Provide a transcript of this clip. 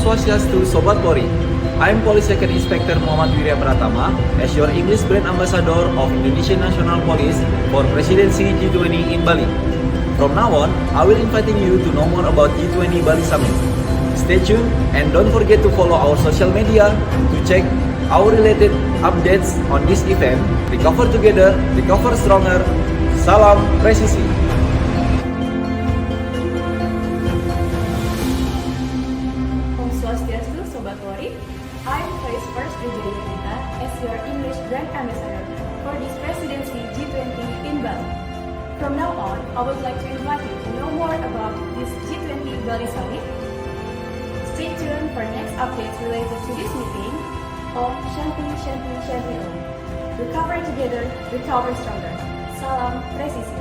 Swastiastu Sobat Polri. I'm Police Second Inspector Muhammad Wirya Pratama as your English Brand Ambassador of Indonesian National Police for Presidency G20 in Bali. From now on, I will inviting you to know more about G20 Bali Summit. Stay tuned and don't forget to follow our social media to check our related updates on this event. Recover together, recover stronger. Salam presisi. Om Swastiastu, Sobat Polri. I'm Vice First Brigadier Nita as your English Brand Ambassador for this Presidency G20 in Bali. From now on, I would like to invite you to know more about this G20 Bali Summit. Stay tuned for next updates related to this meeting. Om Shanti Shanti Shanti Om. Recover together, recover stronger. Salam presisi.